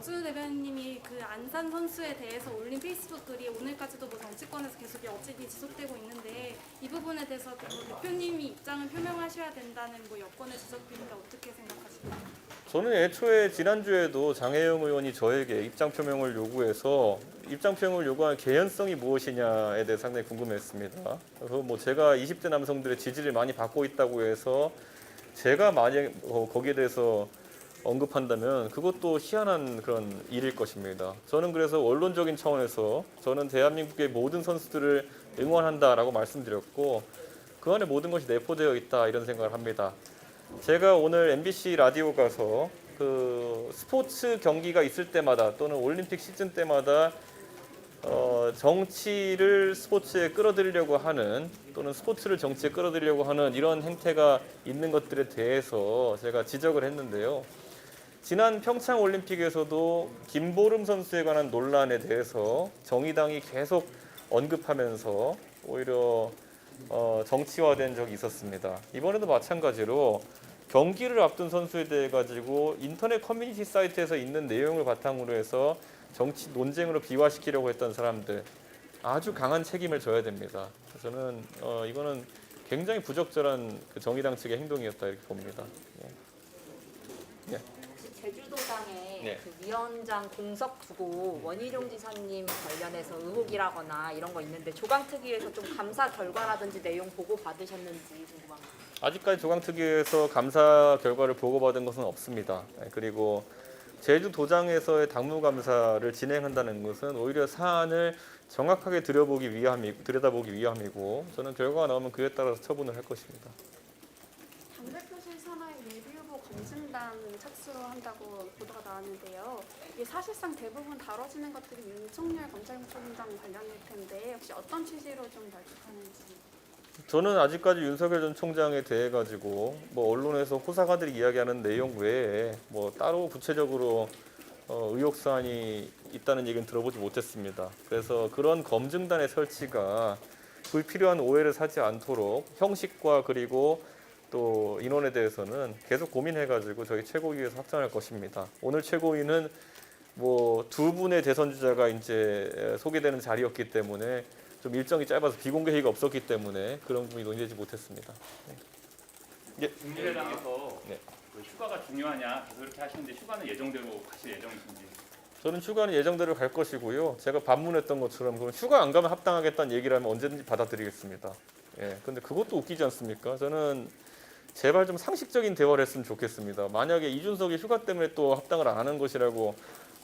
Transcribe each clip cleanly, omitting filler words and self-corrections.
박준우 대변인님이 그 안산 선수에 대해서 올린 페이스북 글이 오늘까지도 뭐 정치권에서 계속 여진이 지속되고 있는데 이 부분에 대해서 뭐 대표님이 입장을 표명하셔야 된다는 뭐 여권의 지적인데 어떻게 생각하십니까? 저는 애초에 지난주에도 장혜영 의원이 저에게 입장 표명을 요구해서 입장 표명을 요구한 개연성이 무엇이냐에 대해 상당히 궁금했습니다. 그래서 뭐 제가 20대 남성들의 지지를 많이 받고 있다고 해서 제가 만약 거기에 대해서 언급한다면 그것도 희한한 그런 일일 것입니다. 저는 그래서 원론적인 차원에서 저는 대한민국의 모든 선수들을 응원한다라고 말씀드렸고 그 안에 모든 것이 내포되어 있다 이런 생각을 합니다. 제가 오늘 MBC 라디오 가서 그 스포츠 경기가 있을 때마다 또는 올림픽 시즌 때마다 정치를 스포츠에 끌어들이려고 하는 또는 스포츠를 정치에 끌어들이려고 하는 이런 행태가 있는 것들에 대해서 제가 지적을 했는데요. 지난 평창 올림픽에서도 김보름 선수에 관한 논란에 대해서 정의당이 계속 언급하면서 오히려 정치화된 적이 있었습니다. 이번에도 마찬가지로 경기를 앞둔 선수에 대해 가지고 인터넷 커뮤니티 사이트에서 있는 내용을 바탕으로 해서 정치 논쟁으로 비화시키려고 했던 사람들 아주 강한 책임을 져야 됩니다. 저는 이거는 굉장히 부적절한 그 정의당 측의 행동이었다 이렇게 봅니다. 예. 제주도당에 네. 그 위원장 공석 두고 원희룡 지사님 관련해서 의혹이라거나 이런 거 있는데 조강특위에서 좀 감사 결과라든지 내용 보고 받으셨는지 궁금합니다. 아직까지 조강특위에서 감사 결과를 보고받은 것은 없습니다. 그리고 제주도장에서의 당무감사를 진행한다는 것은 오히려 사안을 정확하게 들여다보기 위함이고 저는 결과가 나오면 그에 따라서 처분을 할 것입니다. 당대표실 산하의 예비 후보 검증단 착수로 한다고 보도가 나왔는데요. 이게 사실상 대부분 다뤄지는 것들이 윤석열 검찰총장 관련일 텐데 혹시 어떤 취지로 좀 발표하는지. 저는 아직까지 윤석열 전 총장에 대해 가지고 뭐 언론에서 호사가들이 이야기하는 내용 외에 뭐 따로 구체적으로 의혹 사안이 있다는 얘기는 들어보지 못했습니다. 그래서 그런 검증단의 설치가 불필요한 오해를 사지 않도록 형식과 그리고 또 인원에 대해서는 계속 고민해가지고 저희 최고위에서 확정할 것입니다. 오늘 최고위는 뭐 두 분의 대선 주자가 이제 소개되는 자리였기 때문에 좀 일정이 짧아서 비공개 회의가 없었기 때문에 그런 부분이 논의되지 못했습니다. 네. 국민의당에서 네. 그 휴가가 중요하냐 계속 이렇게 하시는데 휴가는 예정대로 가실 예정이신지. 저는 휴가는 예정대로 갈 것이고요. 제가 반문했던 것처럼 그럼 휴가 안 가면 합당하겠다는 얘기를 하면 언제든지 받아들이겠습니다. 예, 근데 그것도 웃기지 않습니까? 저는 제발 좀 상식적인 대화를 했으면 좋겠습니다. 만약에 이준석이 휴가 때문에 또 합당을 안 하는 것이라고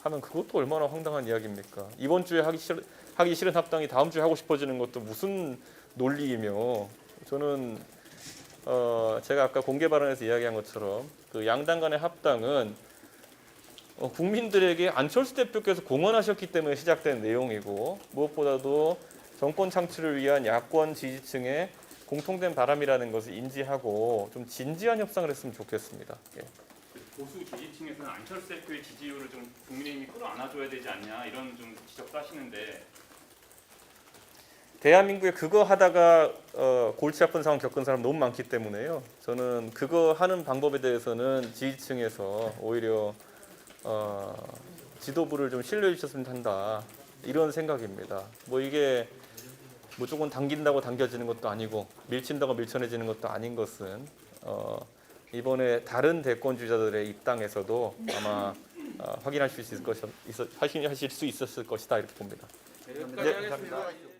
하면 그것도 얼마나 황당한 이야기입니까? 이번 주에 하기 싫은 합당이 다음 주에 하고 싶어지는 것도 무슨 논리이며 저는 제가 아까 공개 발언에서 이야기한 것처럼 그 양당 간의 합당은 국민들에게 안철수 대표께서 공언하셨기 때문에 시작된 내용이고 무엇보다도 정권 창출을 위한 야권 지지층의 공통된 바람이라는 것을 인지하고 좀 진지한 협상을 했으면 좋겠습니다. 예. 보수 지지층에서는 안철수 대표의 지지율을 좀 국민의힘이 끌어안아줘야 되지 않냐 이런 좀 지적도 하시는데 대한민국에 그거 하다가 골치 아픈 상황 겪은 사람 너무 많기 때문에요. 저는 그거 하는 방법에 대해서는 지지층에서 오히려 지도부를 좀 신뢰해 주셨으면 한다 이런 생각입니다. 뭐 이게 무조건 당긴다고 당겨지는 것도 아니고 밀친다고 밀쳐내지는 것도 아닌 것은 이번에 다른 대권주자들의 입당에서도 아마 확인하실 수 있었을 것이다 이렇게 봅니다. 네, 여기까지 하겠습니다.